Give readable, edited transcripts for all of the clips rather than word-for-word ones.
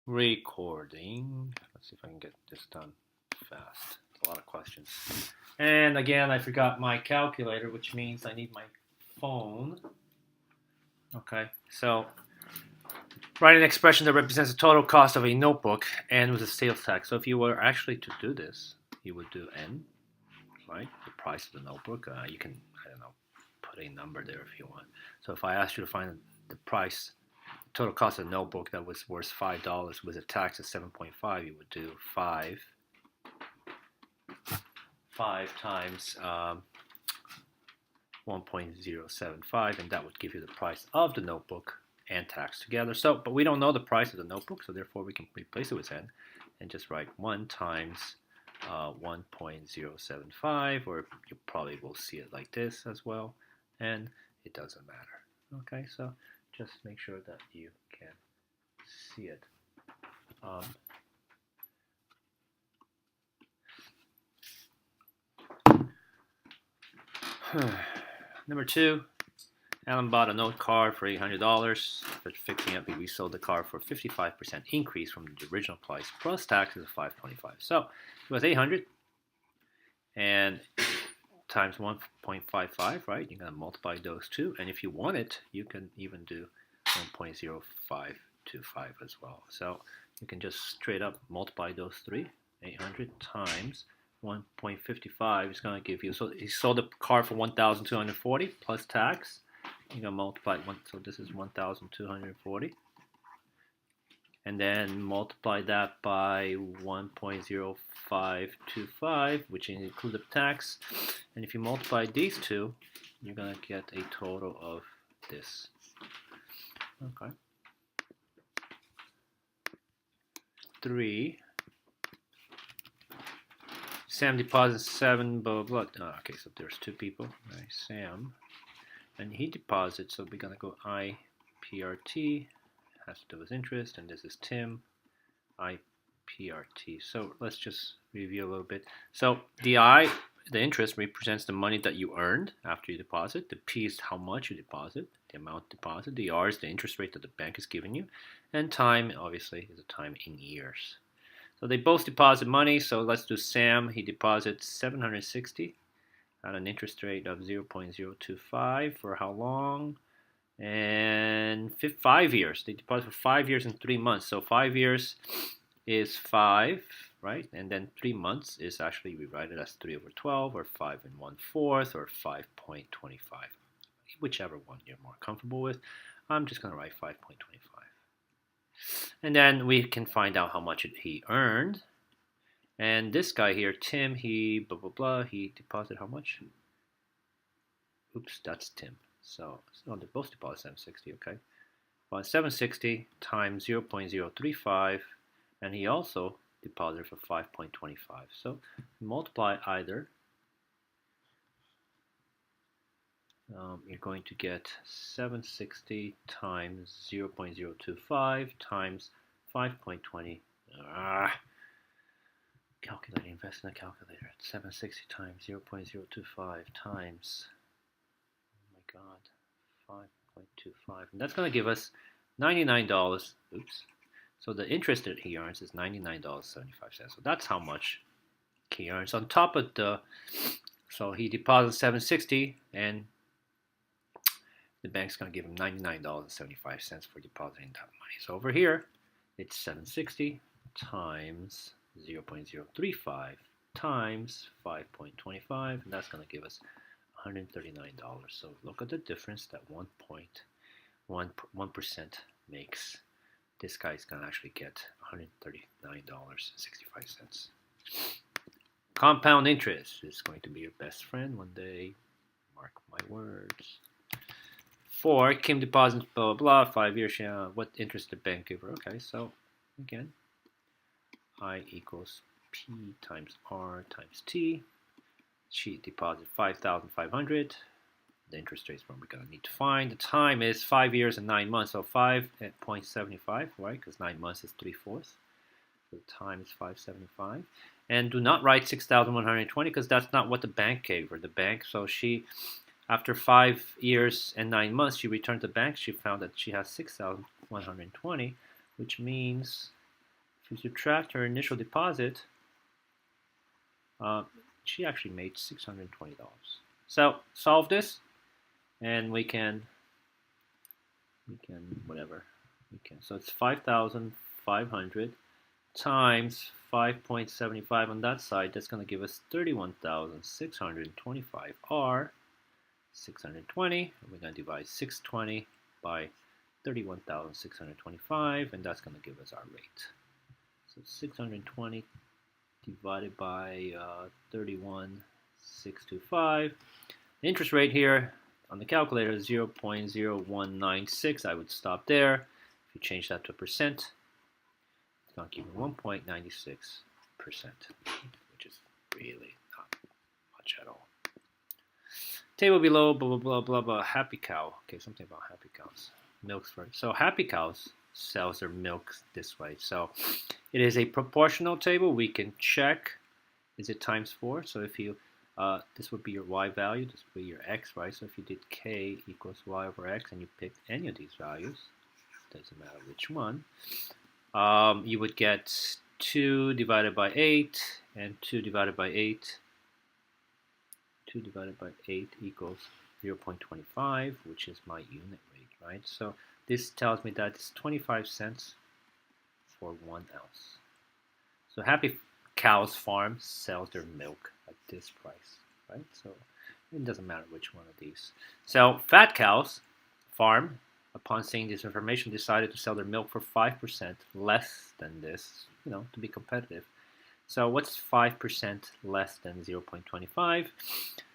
Recording. Let's see if I can get this done fast. It's a lot of questions. And again, I forgot my calculator, which means I need my phone. Okay, so write an expression that represents the total cost of a notebook and with a sales tax. So if you were actually to do this, you would do N, right? The price of the notebook. You can, I don't know, put a number there if you want. So if I asked you to find the price, total cost of a notebook that was worth $5 with a tax of 7.5, you would do 5 times 1.075, and that would give you the price of the notebook and tax together. So, but we don't know the price of the notebook, so therefore we can replace it with N and just write 1 times 1.075, or you probably will see it like this as well, and it doesn't matter. Okay, so just make sure that you can see it. Number 2, Alan bought a note card for $800. For fixing it, we sold the car for a 55% increase from the original price plus taxes of $525. So it was $800 and times 1.55, right? You're going to multiply those two, and if you want it, you can even do 1.0525 as well. So you can just straight up multiply those three. 800 times 1.55 is going to give you, so he sold the car for $1,240 plus tax. You're going to multiply one, so this is 1,240. And then multiply that by 1.0525, which includes the tax. And if you multiply these two, you're going to get a total of this. Okay. 3. Sam deposits 7, blah, blah, blah. Oh, okay, so there's 2 people. Right, Sam. And he deposits, so we're going to go IPRT. Has to do with interest, and this is Tim, IPRT. So let's just review a little bit. So the interest represents the money that you earned after you deposit. The P is how much you deposit, the amount deposited. The R is the interest rate that the bank is giving you. And time, obviously, is the time in years. So they both deposit money. So let's do Sam. He deposits $760 at an interest rate of 0.025 for how long? And 5 years. They deposit for 5 years and 3 months. So 5 years is 5, right? And then 3 months is actually, we write it as 3/12 or 5 1/4 or 5.25. Whichever one you're more comfortable with. I'm just going to write 5.25. And then we can find out how much he earned. And this guy here, Tim, he blah, blah, blah, he deposited how much? Oops, that's Tim. So they both deposit 760, okay? Well, 760 times 0.035, and he also deposited for 5.25. So multiply either. You're going to get 760 times 0.025 times 5.20. Calculating, invest in a calculator. 760 times 0.025 times, oh my god, 5.25. And that's going to give us $99. Oops. So the interest that he earns is $99.75. So that's how much he earns. On top of so he deposits $760 and the bank's going to give him $99.75 for depositing that money. So over here, it's 760 times 0.035 times 5.25, and that's going to give us $139. So look at the difference that 1% makes. This guy's going to actually get $139.65. Compound interest is going to be your best friend one day. Mark my words. 4, Kim deposits blah, blah, blah, 5 years. What interest did the bank give her? Okay, so again, I equals P times R times T. She deposited 5,500. The interest rate is what we're going to need to find. The time is 5 years and 9 months. So 5 at 0.75, right? Because 9 months is 3/4. So the time is 575. And do not write 6,120 because that's not what the bank gave her. The bank, so she, after 5 years and 9 months, she returned to the bank. She found that she has 6,120, which means If you subtract her initial deposit, she actually made $620. So solve this, and we can whatever we can. So it's 5,500 times 5.75 on that side. That's going to give us 31,625, or 620. We're going to divide 620 by 31,625, and that's going to give us our rate. So 620 divided by 31,625. The interest rate here on the calculator is 0.0196. I would stop there. If you change that to a percent, it's going to give me 1.96%, which is really not much at all. Table below, blah, blah, blah, blah, blah. Happy cow. Okay, something about happy cows. Milks for it. So happy cows sells their milk this way. So it is a proportional table. We can check, is it times 4? So if you, this would be your y value, this would be your x, right? So if you did k equals y over x and you picked any of these values, doesn't matter which one, you would get 2 divided by 8, and 2 divided by 8, 2 divided by 8 equals 0.25, which is my unit rate, right? So this tells me that it's 25 cents for 1 ounce. So Happy Cows Farm sells their milk at this price, right? So it doesn't matter which one of these. So Fat Cows Farm, upon seeing this information, decided to sell their milk for 5% less than this, you know, to be competitive. So what's 5% less than 0.25?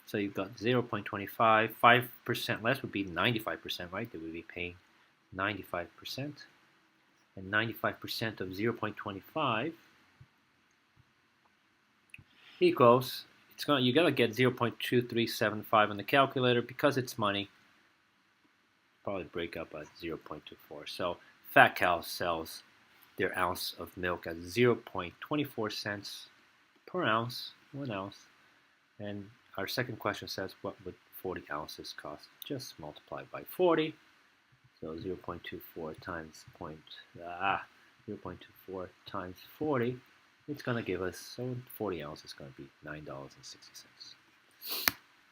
So you've got 0.25, 5% less would be 95%, right? They would be paying 95%. And 95% of 0.25 equals, you gotta get 0.2375 on the calculator because it's money. Probably break up at 0.24. So Fat Cow sells their ounce of milk at 0.24 cents per ounce, 1 ounce. And our second question says, what would 40 ounces cost? Just multiply by 40. So 0.24 times 0.24 times 40, it's going to give us, so 40 ounces is going to be $9.60.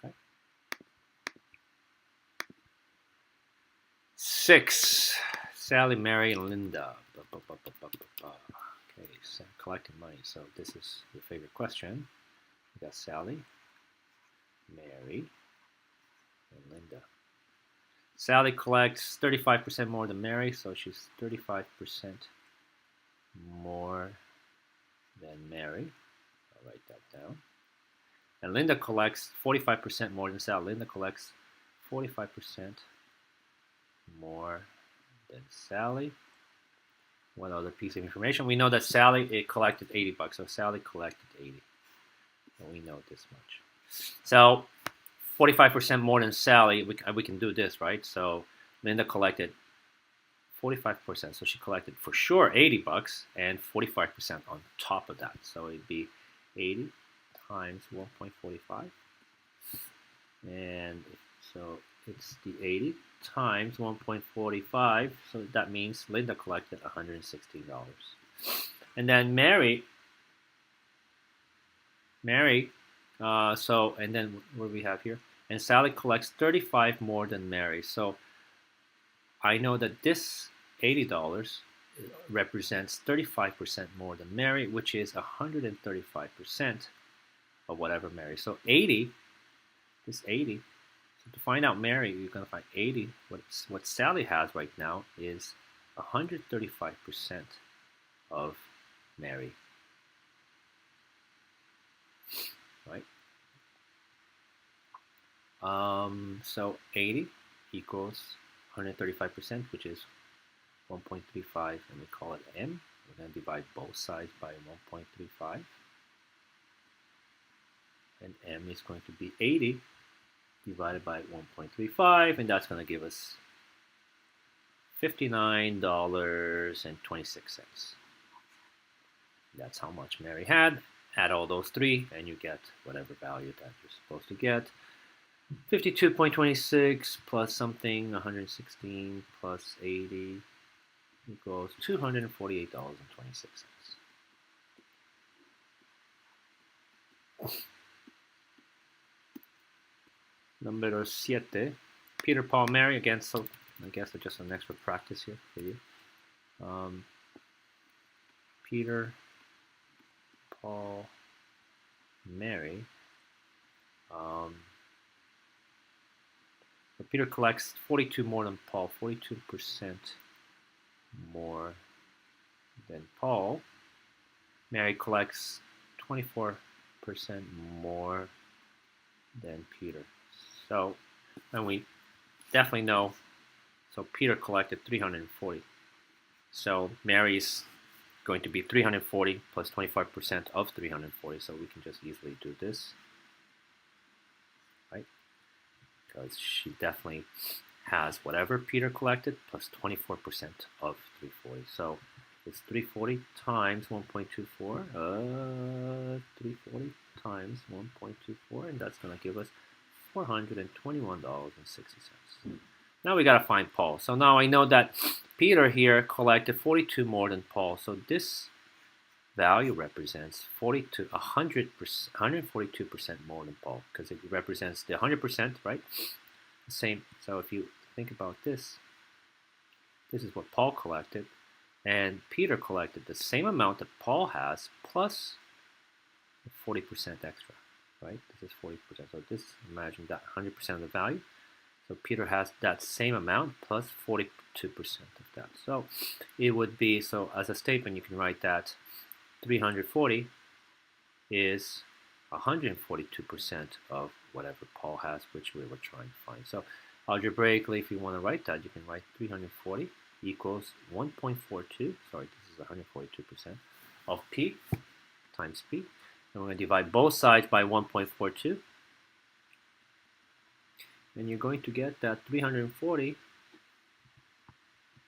Okay. 6. Sally, Mary, and Linda. Okay, so collecting money. So this is your favorite question. We got Sally, Mary, and Linda. Sally collects 35% more than Mary, so she's 35% more than Mary. I'll write that down. And Linda collects 45% more than Sally. Linda collects 45% more than Sally. One other piece of information. We know that Sally collected $80, so Sally collected 80. And we know this much. So 45% more than Sally, we can do this, right? So Linda collected 45%, so she collected for sure $80 and 45% on top of that. So it'd be 80 times 1.45, and so it's the 80 times 1.45. So that means Linda collected $116. And then Mary. So, and then what do we have here? And Sally collects 35 more than Mary. So I know that this $80 represents 35% more than Mary, which is 135% of whatever Mary. So 80, this 80. So to find out Mary, you're going to find 80. What Sally has right now is 135% of Mary. Right? So 80 equals 135%, which is 1.35, and we call it M. We're going to divide both sides by 1.35. And M is going to be 80 divided by 1.35, and that's going to give us $59.26. That's how much Mary had. Add all those three, and you get whatever value that you're supposed to get. 52.26 plus something, 116 plus 80 equals $248.26. Número 7. Peter, Paul, Mary. Again, so I guess it's just an extra practice here for you. Peter, Paul, Mary. So Peter collects 42 more than Paul, 42% more than Paul. Mary collects 24% more than Peter. So, and we definitely know, so Peter collected 340. So Mary's going to be 340 plus 25% of 340. So we can just easily do this, right? Because she definitely has whatever Peter collected plus 24% of 340. So it's 340 times 1.24. 340 times 1.24, and that's going to give us $421.60. Now we got to find Paul. So now I know that Peter here collected 42 more than Paul. So this value represents 142% more than Paul, because it represents the 100%, right? The same. So if you think about this, this is what Paul collected, and Peter collected the same amount that Paul has plus 40% extra, right? This is 40%. So this, imagine that 100% of the value. So Peter has that same amount plus 42% of that. So it would be, so as a statement, you can write that 340 is 142% of whatever Paul has, which we were trying to find. So algebraically, if you want to write that, you can write 340 equals 1.42, sorry, this is 142% of P times P. And we're going to divide both sides by 1.42. And you're going to get that 340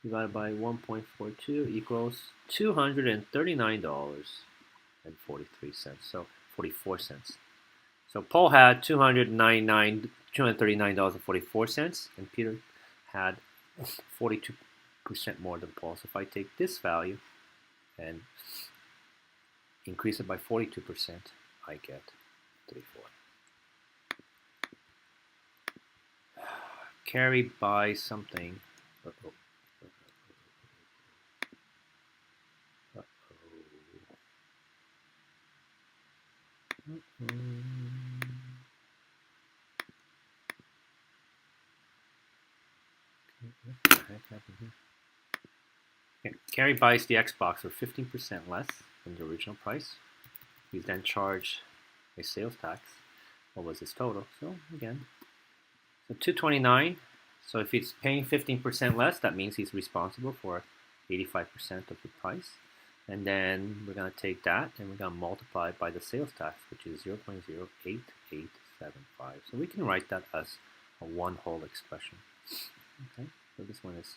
divided by 1.42 equals $239.43. So 44 cents. So Paul had $239.44, and Peter had 42% more than Paul. So if I take this value and increase it by 42%, I get 340. Carried by something. Okay. Carry buys the Xbox for 15% less than the original price. He's then charged a sales tax. What was his total? So again, so $229. So if he's paying 15% less, that means he's responsible for 85% of the price. And then we're going to take that and we're going to multiply it by the sales tax, which is 0.08875. So we can write that as a one whole expression. Okay, so this one is,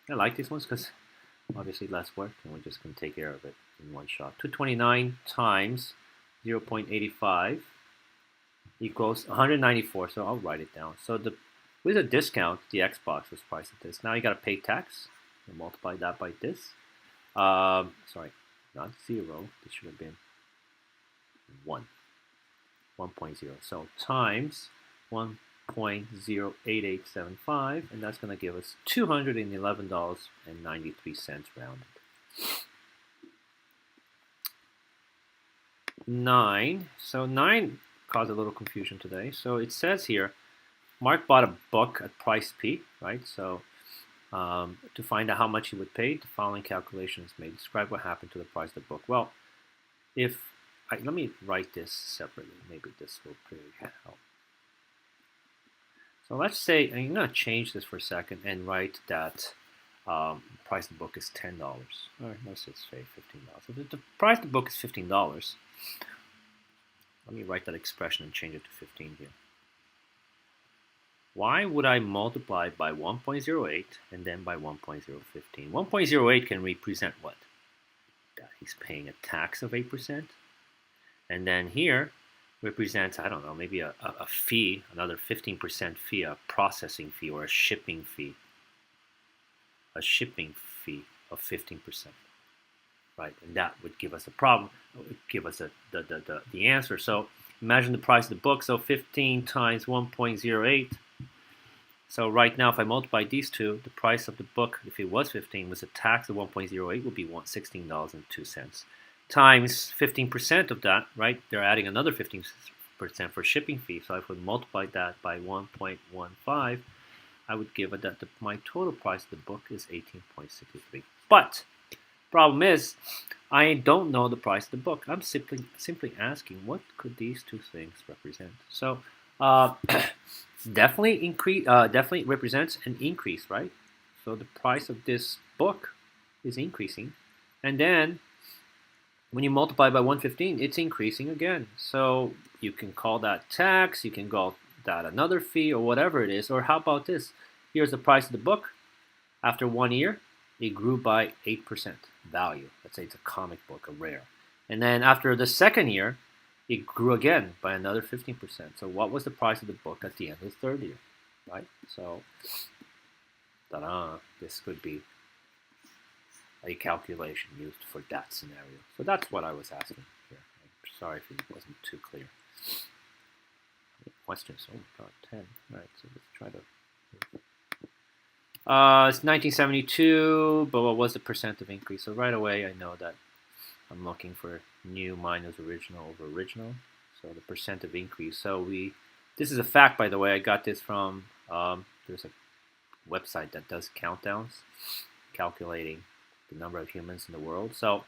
I like these ones because obviously less work, and we're just going to take care of it in one shot. 229 times 0.85 equals 194. So I'll write it down. So with a discount, the Xbox was priced at this. Now you got to pay tax and multiply that by this. Sorry, not 0. This should have been 1.0. So times 1.08875, and that's going to give us $211.93 rounded. 9. So 9 caused a little confusion today. So it says here, Mark bought a book at price P, right? So to find out how much he would pay, the following calculations may describe what happened to the price of the book. Well, let me write this separately. Maybe this will really help. So let's say, I'm going to change this for a second and write that price of the book is $10. All right, let's just say $15. So if the price of the book is $15, let me write that expression and change it to 15 here. Why would I multiply by 1.08 and then by 1.015? 1.08 can represent what? That he's paying a tax of 8%. And then here represents, I don't know, maybe a fee, another 15% fee, a processing fee or a shipping fee. A shipping fee of 15%. Right? And that would give us a problem, it would give us the answer. So imagine the price of the book. So 15 times 1.08. So right now, if I multiply these two, the price of the book, if it was 15, was a tax of 1.08, would be $16.02. Times 15% of that, right? They're adding another 15% for shipping fee. So if we multiply that by 1.15, I would give it that my total price of the book is 18.63. But problem is, I don't know the price of the book. I'm simply asking, what could these two things represent? So definitely represents an increase, right? So the price of this book is increasing, and then when you multiply by 115, it's increasing again. So you can call that tax, you can call that another fee, or whatever it is. Or how about this? Here's the price of the book. After 1 year, it grew by 8% value. Let's say it's a comic book, a rare. And then after the second year, it grew again by another 15%. So what was the price of the book at the end of the third year, right? So, ta-da, this could be a calculation used for that scenario. So that's what I was asking here. I'm sorry if it wasn't too clear. Questions? Oh my God, 10. All right, so let's try to... it's 1972, but what was the percent of increase? So right away, I know that I'm looking for new minus original over original. So the percent of increase. So this is a fact, by the way. I got this from, there's a website that does countdowns, calculating the number of humans in the world. So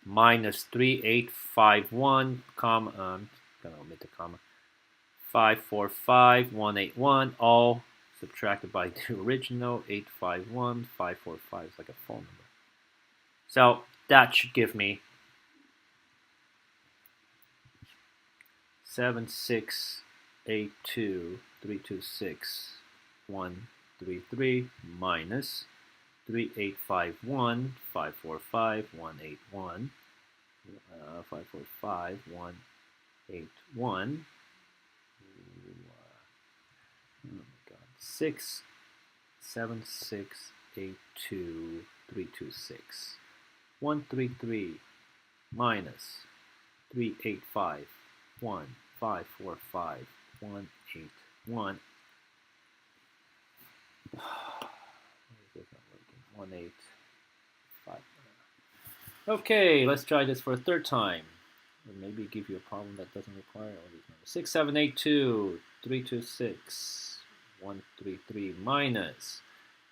minus 3851, comma, I'm going to omit the comma, 545181, all subtracted by the original 851, 545 is like a phone number. So that should give me 7682326.133 minus 3851, 545, 545, 181. Oh my God. 67682 133 minus 3851, 545, 181. 185. Okay, let's try this for a third time. Or maybe give you a problem that doesn't require all these numbers. 6782326.133 minus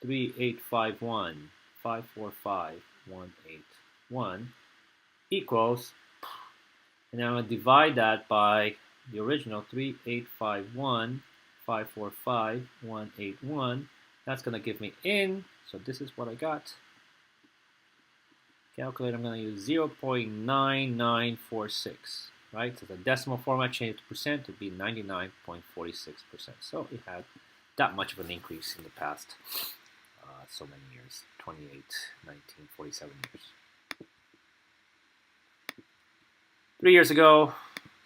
3851, 545, 181 equals, and then I'm going to divide that by the original 3851, 545, 181. That's going to give me in, so this is what I got. Calculate, I'm going to use 0.9946, right? So the decimal format changed to percent, it would be 99.46%. So it had that much of an increase in the past so many years, 28, 19, 47 years. 3 years ago,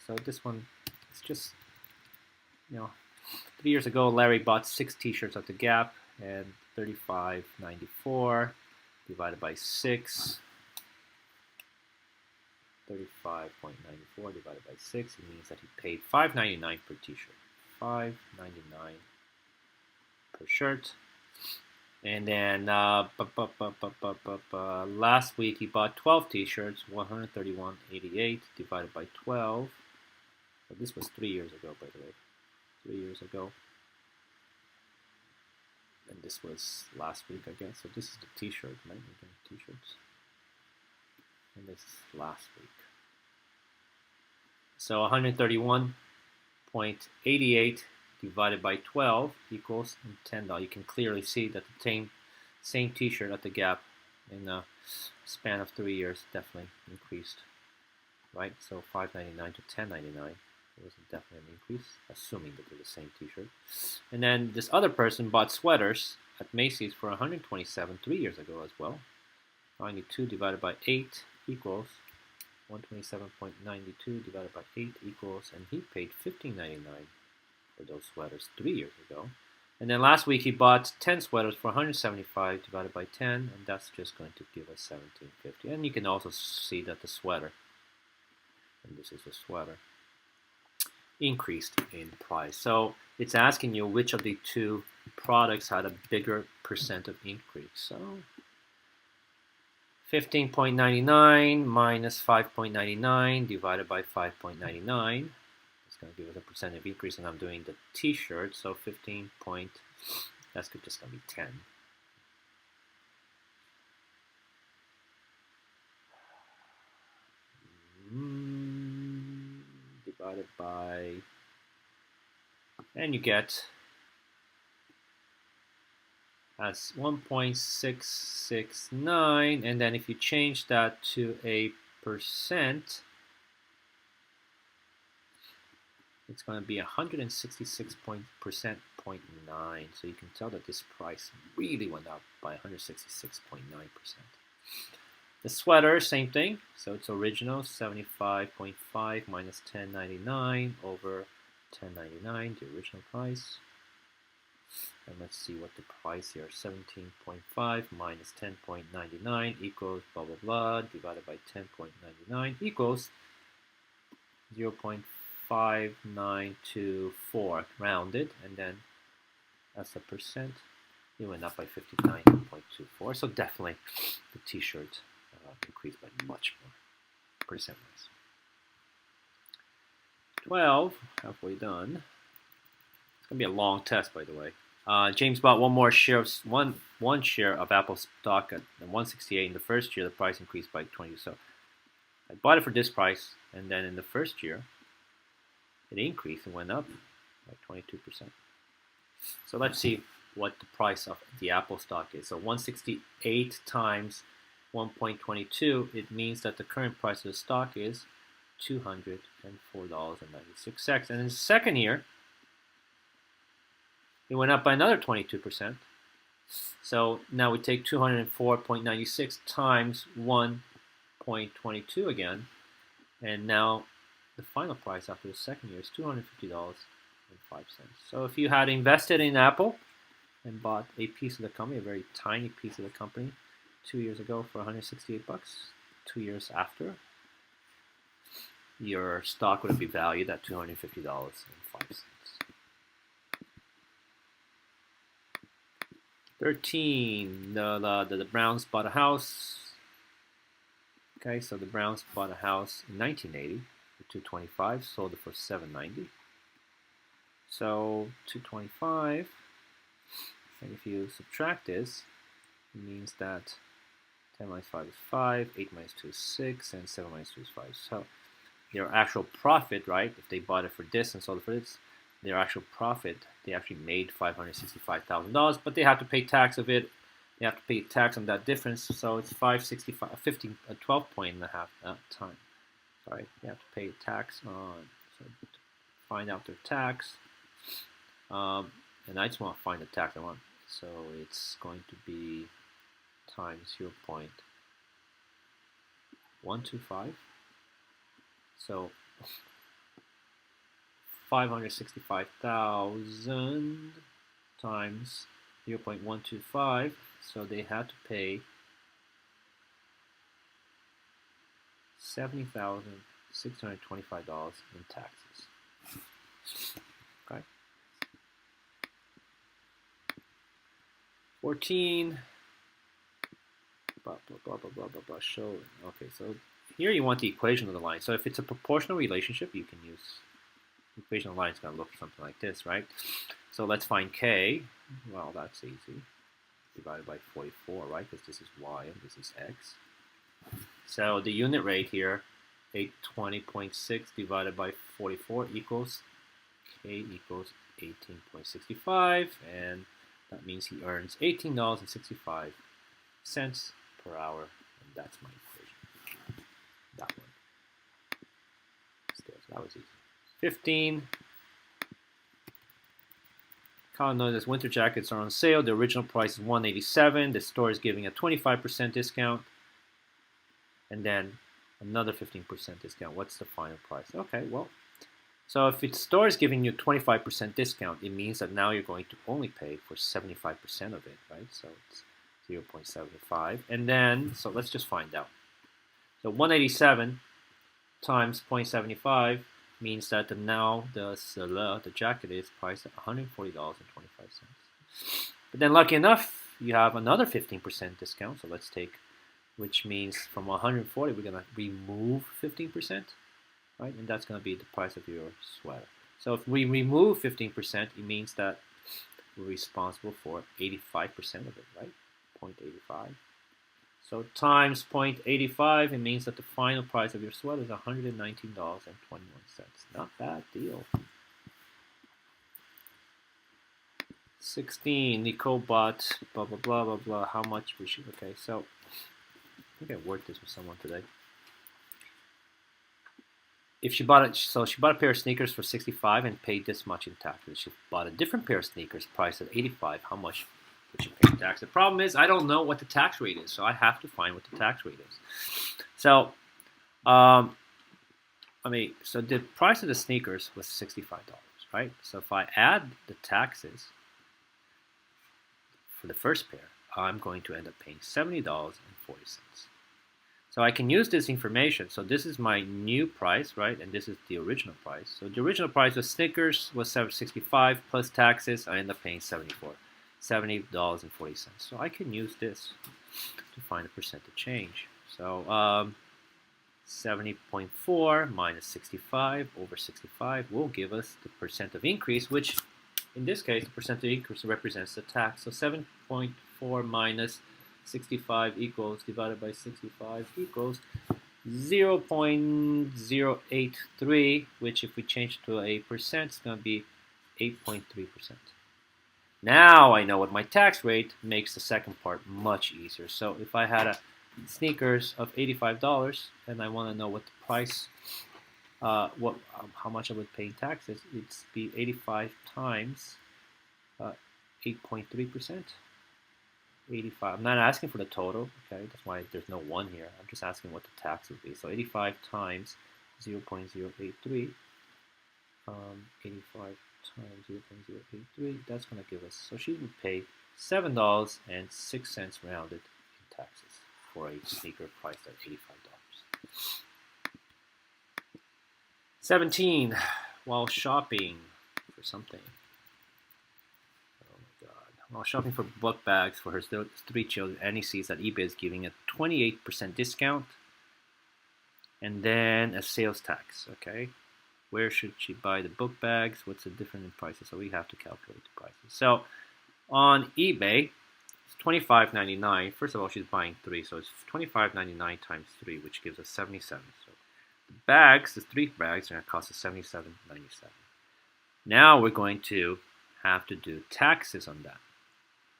so this one, it's just, 3 years ago, Larry bought 6 t-shirts at the Gap, and $35.94 divided by 6. 35.94 divided by 6, it means that he paid $5.99 per t-shirt. $5.99 per shirt. And then last week he bought 12 t-shirts, $131.88 divided by 12. So this was 3 years ago, by the way. 3 years ago. And this was last week, I guess. So this is the t-shirt, right? T-shirts. And this is last week. So 131.88 divided by 12 equals $10. You can clearly see that the same t-shirt at the Gap in a span of 3 years definitely increased, right? So $5.99 to $10.99. It was definitely an increase, assuming that they're the same t-shirt. And then this other person bought sweaters at Macy's for $127 3 years ago as well. 92 divided by 8 equals 127.92 divided by 8 equals, and he paid $15.99 for those sweaters 3 years ago. And then last week he bought 10 sweaters for $175 divided by 10, and that's just going to give us $17.50. And you can also see that the sweater, and this is the sweater, increased in price. So it's asking you which of the two products had a bigger percent of increase. So 15.99 minus 5.99 divided by 5.99. It's going to give us a percent of increase, and I'm doing the t-shirt, so 15 point, that's just going to be 10. Divided by, and you get as 1.669, and then if you change that to a percent, it's going to be 166.9. So you can tell that this price really went up by 166.9%. The sweater, same thing. So it's original 75.5 minus 10.99 over 10.99, the original price. And let's see what the price here, 17.5 minus 10.99 equals blah, blah, blah, divided by 10.99 equals 0.5924, rounded, and then as a percent, it went up by 59.24. So definitely the t-shirt increased by much more percent-wise. 12, halfway done. It's going to be a long test, by the way. James bought one share of Apple stock at 168 in the first year. The price increased by 20. So I bought it for this price, and then in the first year, it increased and went up by 22%. So let's see what the price of the Apple stock is. So 168 times 1.22, it means that the current price of the stock is $204.96. And in the second year, it went up by another 22%. So now we take 204.96 times 1.22 again, and now the final price after the second year is $250.05. So if you had invested in Apple and bought a piece of the company, a very tiny piece of the company, 2 years ago for 168 bucks, 2 years after, your stock would be valued at $250.05. 13, the Browns bought a house. Okay, so the Browns bought a house in 1980 for $225, sold it for $790. So 225, and if you subtract this, it means that 10 minus 5 is 5, 8 minus 2 is 6, and 7 minus 2 is 5. So their actual profit, right, if they bought it for this and sold it for this, their actual profit, they actually made $565,000, but they have to pay tax of it. They have to pay tax on that difference, so it's 565, 12.5 time. Sorry, they have to pay tax on. So to find out their tax, and I just want to find the tax I want. So it's going to be times 0.125. So 565,000 times 0.125, so they had to pay $70,625 in taxes. Okay. 14. Blah blah blah blah blah blah blah. Show. Okay, so here you want the equation of the line. So if it's a proportional relationship, you can use the equation of the line. It's going to look something like this, right? So let's find k. Well, that's easy. Divided by 44, right? Because this is y and this is x. So the unit rate here, 820.6 divided by 44 equals k equals 18.65, and that means he earns $18.65 per hour, and that's my equation. That one. So that was easy. 15. Colin notice winter jackets are on sale. The original price is $187. The store is giving a 25% discount, and then another 15% discount. What's the final price? Okay, well, so if the store is giving you 25% discount, it means that now you're going to only pay for 75% of it, right? So it's 0.75, and then so let's just find out. So 187 times 0.75 means that now the jacket is priced at $140.25. But then, lucky enough, you have another 15% discount. So let's take, which means from 140, we're gonna remove 15%, right? And that's gonna be the price of your sweater. So if we remove 15%, it means that we're responsible for 85% of it, right? 0.85. So times 0.85, it means that the final price of your sweater is $119.21. Not bad deal. 16, Nicole bought blah blah blah blah blah. How much we should? Okay, so I think I worked this with someone today. If she bought it, so she bought a pair of sneakers for 65 and paid this much in tax. If she bought a different pair of sneakers priced at 85, how much would she pay in tax? The problem is I don't know what the tax rate is, so I have to find what the tax rate is. So, so the price of the sneakers was $65, right? So if I add the taxes for the first pair, I'm going to end up paying $70.40. So I can use this information. So this is my new price, right? And this is the original price. So the original price of Snickers was $7.65 plus taxes. I end up paying $70.40. So I can use this to find the percent of change. So 70.4 minus 65 over 65 will give us the percent of increase, which in this case, the percent of increase represents the tax. So 7.4 minus 65 equals, divided by 65 equals 0.083, which if we change to a percent, it's going to be 8.3%. Now I know what my tax rate makes the second part much easier. So if I had a sneakers of $85 and I want to know what the price, how much I would pay in taxes, it's be 85 times 8.3%. 85. I'm not asking for the total, okay? That's why there's no 1 here. I'm just asking what the tax would be. So 85 times 0.083, 85 times 0.083, that's going to give us, so she would pay $7.06 rounded in taxes for a sneaker priced at $85. 17, while shopping for something. While shopping for book bags for her 3 children, Annie sees that eBay is giving a 28% discount and then a sales tax, okay? Where should she buy the book bags? What's the difference in prices? So we have to calculate the prices. So on eBay, it's $25.99. First of all, she's buying 3, so it's $25.99 times 3, which gives us 77. So the bags, the 3 bags, are going to cost us $77.97. Now we're going to have to do taxes on that.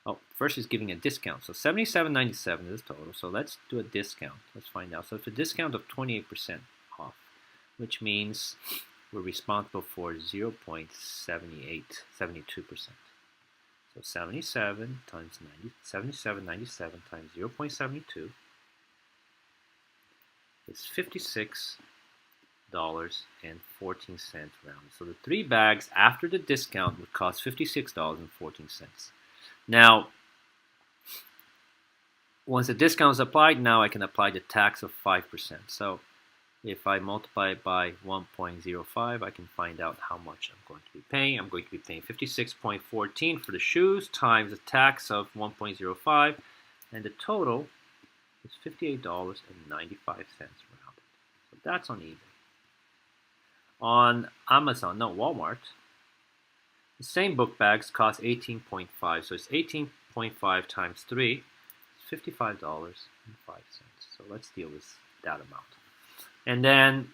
Oh, first she's giving a discount. So $77.97 is total. So let's do a discount. Let's find out. So it's a discount of 28% off, which means we're responsible for 0.72%. So 77 times 77.97 times 0.72 is $56.14 rounded. So the 3 bags after the discount would cost $56.14. Now, once the discount is applied, now I can apply the tax of 5%. So if I multiply it by 1.05, I can find out how much I'm going to be paying. I'm going to be paying 56.14 for the shoes times the tax of 1.05, and the total is $58.95 rounded. So that's on eBay. On Amazon, no, Walmart, the same book bags cost $18.5, so it's 18.5 times 3, it's $55.05. So let's deal with that amount. And then,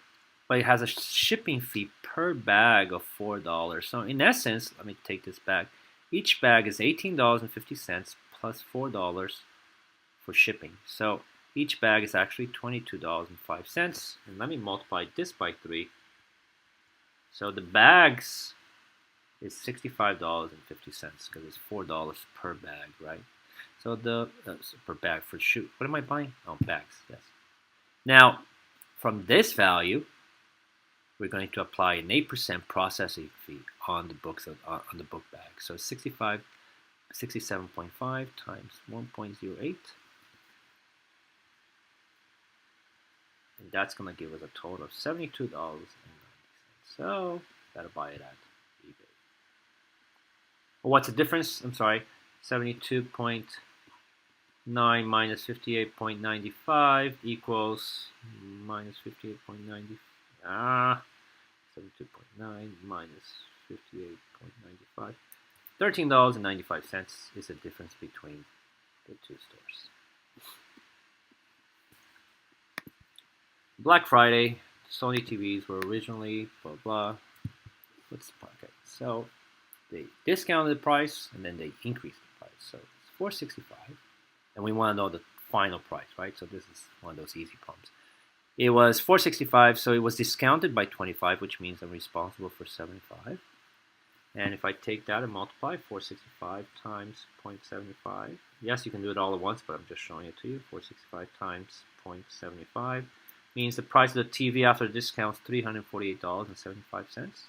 but it has a shipping fee per bag of $4. So in essence, let me take this bag. Each bag is $18.50 plus $4 for shipping. So each bag is actually $22.05. And let me multiply this by 3. So the bags is $65.50 because it's $4 per bag, right? So the per bag for shoe. What am I buying? Oh, bags. Yes. Now, from this value, we're going to apply an 8% processing fee on the books on the book bag. So 67.5 times 1.08, and that's going to give us a total of $72.90. So gotta buy it at eBay. Well, what's the difference? I'm sorry, 72.9 minus 58.95 equals minus 58.90. 72.9 minus 58.95. $13.95 is the difference between the two stores. Black Friday, Sony TVs were originally blah blah. What's the okay? So they discounted the price and then they increased the price. So it's $465, and we want to know the final price, right? So this is one of those easy problems. It was $465, so it was discounted by 25, which means I'm responsible for 75. And if I take that and multiply 465 times 0.75, yes, you can do it all at once, but I'm just showing it to you. 465 times 0.75 means the price of the TV after the discount is $348.75.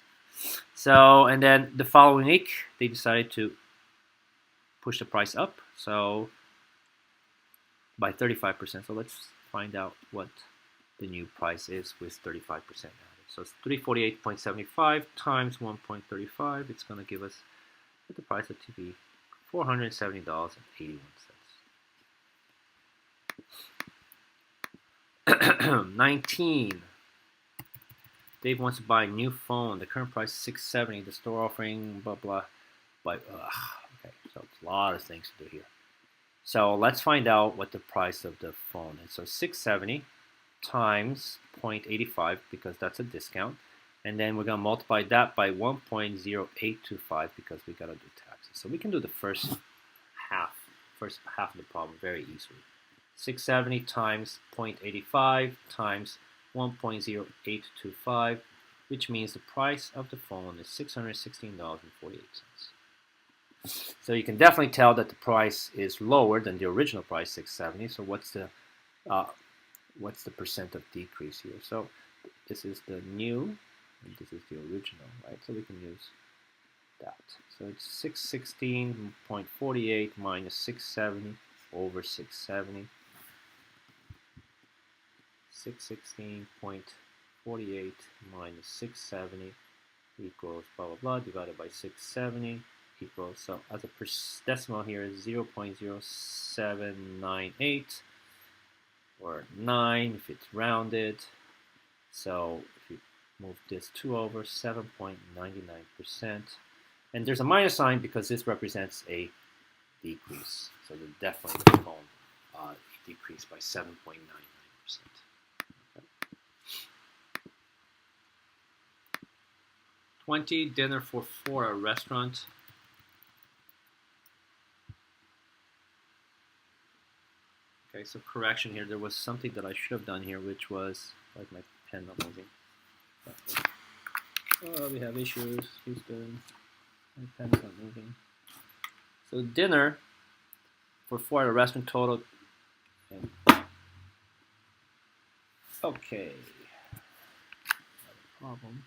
So, and then the following week, they decided to push the price up, so by 35%. So let's find out what the new price is with 35% added. So it's 348.75 times 1.35. It's going to give us, with the price of TV, $470.81. 19. Dave wants to buy a new phone. The current price is $670. The store offering blah blah. Okay, so it's a lot of things to do here. So let's find out what the price of the phone is. So $670 times 0.85 because that's a discount, and then we're going to multiply that by 1.0825 because we got to do taxes. So we can do the first half of the problem very easily. 670 times 0.85 times 1.0825, which means the price of the phone is $616.48. So you can definitely tell that the price is lower than the original price, 670. So what's the percent of decrease here? So this is the new, and this is the original, right? So we can use that. So it's 616.48 minus 670 over 670. 616.48 minus 670 equals blah blah blah divided by 670 equals, so as a decimal here is 0.0798 or 9 if it's rounded. So if you move this 2 over, 7.99%, and there's a minus sign because this represents a decrease. So the definitely the phone decreased by 7.99%. 20, dinner for 4 at a restaurant. Okay, so correction here. There was something that I should have done here, which was, like my pen not moving. Oh, we have issues. Houston, my pen's not moving. So dinner for 4 at a restaurant total. Okay. Not a problem.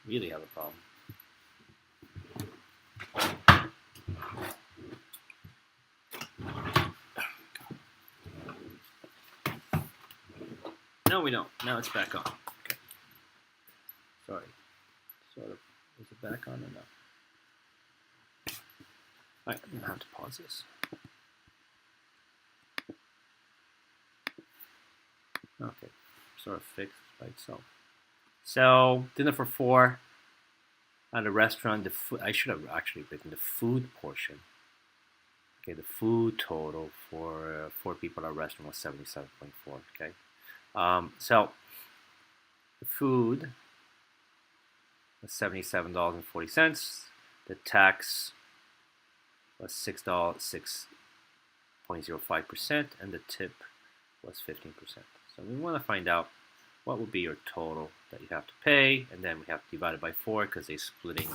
Really have a problem. No, we don't. Now it's back on. Okay. Sorry. Sort of. Is it back on or not? Alright, I'm gonna have to pause this. Okay. Sort of fixed by itself. So, dinner for 4 at a restaurant. I should have actually written the food portion. Okay, the food total for 4 people at a restaurant was 77.4. Okay, so the food was $77.40. The tax was $6.05%, and the tip was 15%. So we want to find out what would be your total that you have to pay, and then we have to divide it by 4 because they're splitting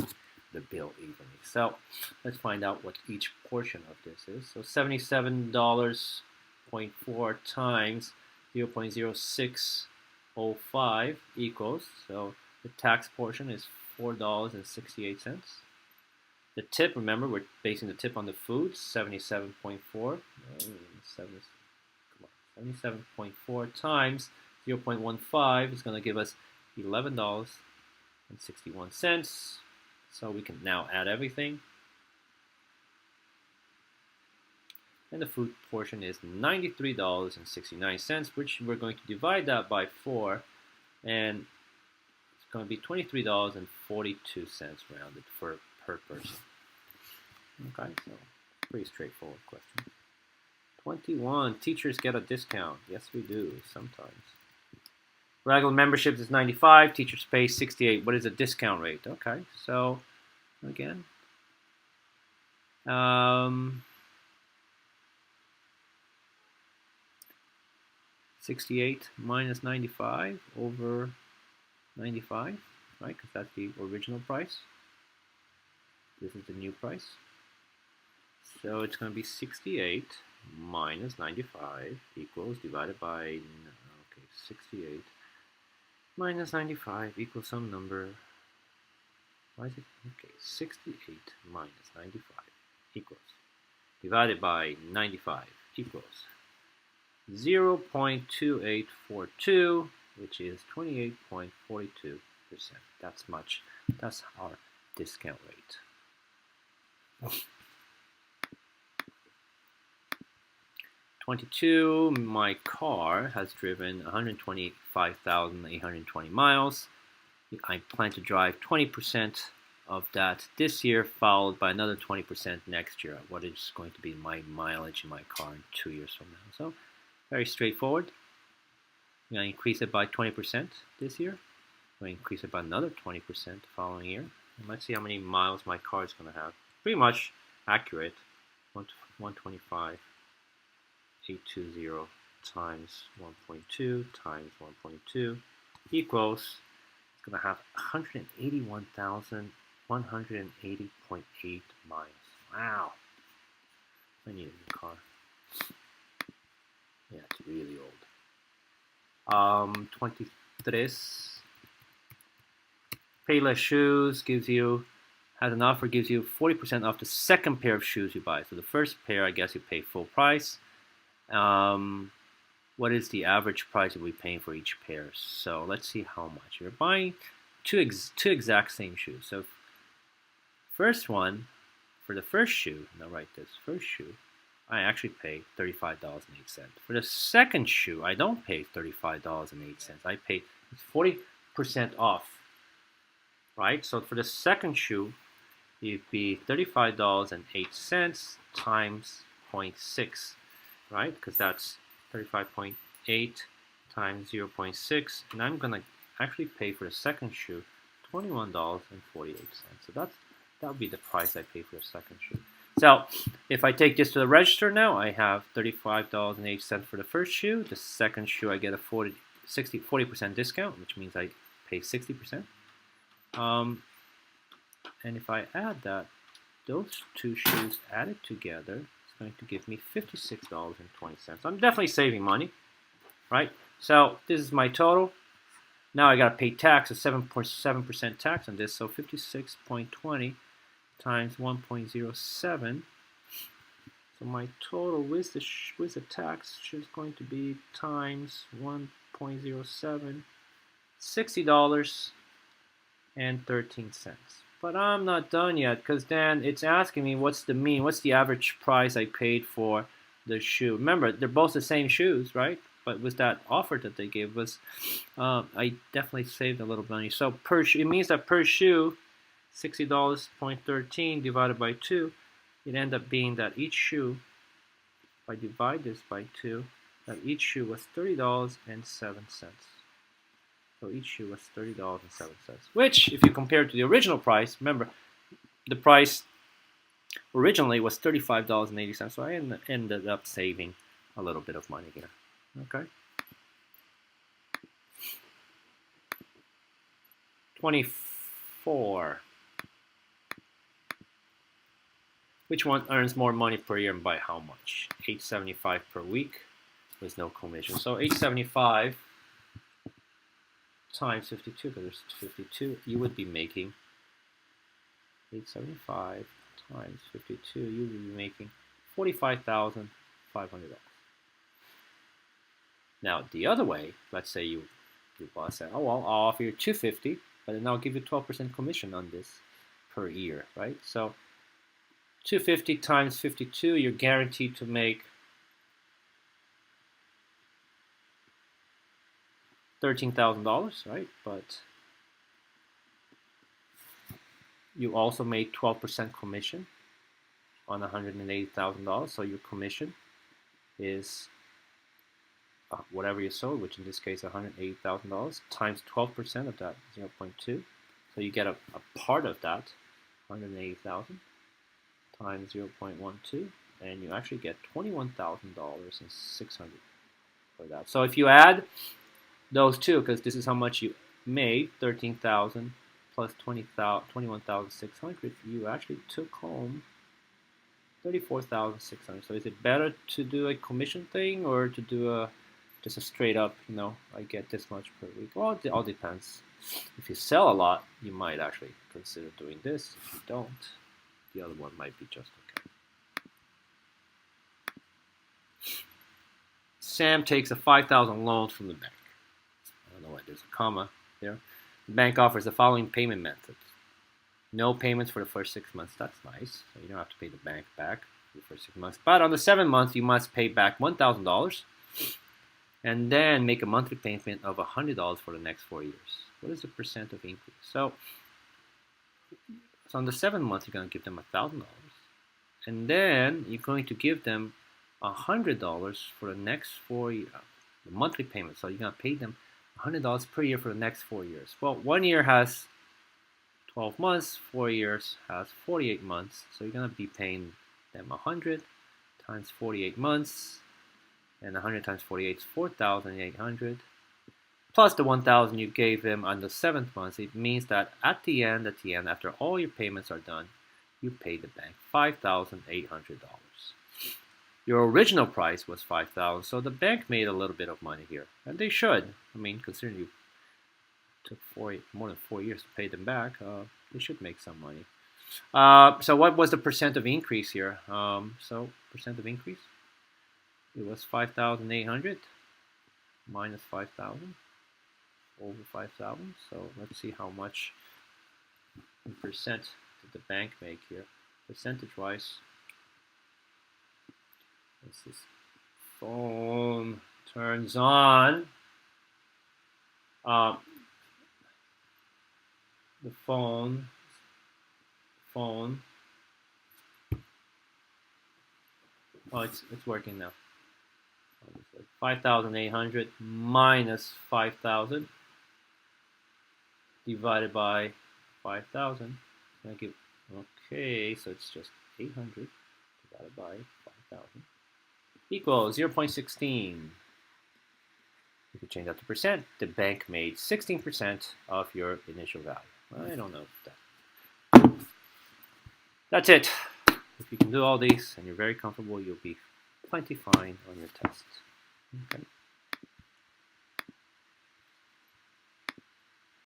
the bill evenly. So let's find out what each portion of this is. So $77.4 times 0.0605 equals, so the tax portion is $4.68. The tip, remember, we're basing the tip on the food, 77.4. 77.4 times 0.15 is going to give us $11.61. So we can now add everything. And the food portion is $93.69, which we're going to divide that by 4, and it's going to be $23.42 rounded per person. Okay, so pretty straightforward question. 21. Teachers get a discount. Yes, we do sometimes. Regular memberships is 95. Teachers pay 68. What is the discount rate? Okay, so again, 68 minus 95 over 95, right? Because that's the original price. This is the new price. So it's going to be 68 minus 95 equals divided by, okay, 68 minus 95 equals some number. Why is it? Okay, 68 minus 95 equals divided by 95 equals 0.2842, which is 28.42%. That's our discount rate. 22. My car has driven 125,820 miles. I plan to drive 20% of that this year, followed by another 20% next year. What is going to be my mileage in my car in 2 years from now? So very straightforward. I'm going to increase it by 20% this year. I'm going to increase it by another 20% the following year. And let's see how many miles my car is going to have. Pretty much accurate. 125,820 times 1.2 times 1.2 equals, it's going to have 181,180.8 miles. Wow. I need a new car. Yeah, it's really old. 23. Payless Shoes has an offer, gives you 40% off the second pair of shoes you buy. So the first pair, I guess you pay full price. What is the average price that we're paying for each pair? So let's see how much. You're buying two exact same shoes. So first one, for the first shoe, now write this, first shoe, I actually pay $35.08. For the second shoe, I don't pay $35.08. I pay 40% off, right? So for the second shoe, it'd be $35.08 times 0.6, right? Because that's 35.8 times 0.6, and I'm gonna actually pay for the second shoe $21.48. So that would be the price I pay for the second shoe. So if I take this to the register now, I have $35.08 for the first shoe. The second shoe, I get a 40% discount, which means I pay 60%. And if I add that, those two shoes added together, it's going to give me $56.20. I'm definitely saving money, right? So this is my total. Now I got to pay tax, a 7.7% tax on this, so 56.20 times 1.07. So my total with the tax is going to be times 1.07, $60.13. But I'm not done yet, because then it's asking me what's the average price I paid for the shoe. Remember, they're both the same shoes, right? But with that offer that they gave us, I definitely saved a little money. So it means that per shoe, $60.13 divided by 2, it ends up being that each shoe, if I divide this by 2, that each shoe was $30.07. So each shoe was $30.07, which, if you compare it to the original price, remember, the price originally was $35.80, so I ended up saving a little bit of money here. Okay. 24. Which one earns more money per year and by how much? $8.75 per week with no commission. So $8.75 times 52, because there's 52, you would be making $8.75 times 52, you would be making $45,500. Now the other way, let's say your boss said, oh well, I'll offer you $250, but then I'll give you 12% commission on this per year, right? So 250 times 52, you're guaranteed to make $13,000, right? But you also made 12% commission on $180,000, so your commission is whatever you sold, which in this case $180,000 times 12% of that 0.2. So you get a part of that 180,000 times 0.12, and you actually get $21,600 for that. So if you add those two, because this is how much you made, 13,000 plus 21,600, you actually took home 34,600. So is it better to do a commission thing or to do just a straight up, I get this much per week? Well, it all depends. If you sell a lot, you might actually consider doing this. If you don't, the other one might be just okay. Sam takes a $5,000 loan from the bank. I don't know why there's a comma there. The bank offers the following payment methods. No payments for the first 6 months. That's nice. So you don't have to pay the bank back for the first 6 months. But on the 7th month, you must pay back $1,000 and then make a monthly payment of $100 for the next 4 years. What is the percent of increase? So on the 7th month, you're going to give them $1,000. And then you're going to give them $100 for the next 4 years. The monthly payment. So you're going to pay them $100 per year for the next 4 years. Well, 1 year has 12 months, 4 years has 48 months. So you're going to be paying them 100 times 48 months. And 100 times 48 is 4,800. Plus the 1,000 you gave them on the 7th month. It means that at the end, after all your payments are done, you pay the bank $5,800. Your original price was $5,000, so the bank made a little bit of money here. And they should. I mean, considering you took more than 4 years to pay them back, they should make some money. So what was the percent of increase here? So percent of increase, it was 5,800 minus 5,000 over 5,000. So let's see how much in percent did the bank make here. Percentage-wise, as this phone turns on, the phone, oh, it's working now. 5,800 minus 5,000 divided by 5,000. Okay, so it's just 800 divided by 5,000 equals 0.16. If you change that to percent, the bank made 16% of your initial value. I don't know if that. That's it. If you can do all these and you're very comfortable, you'll be plenty fine on your tests. Okay.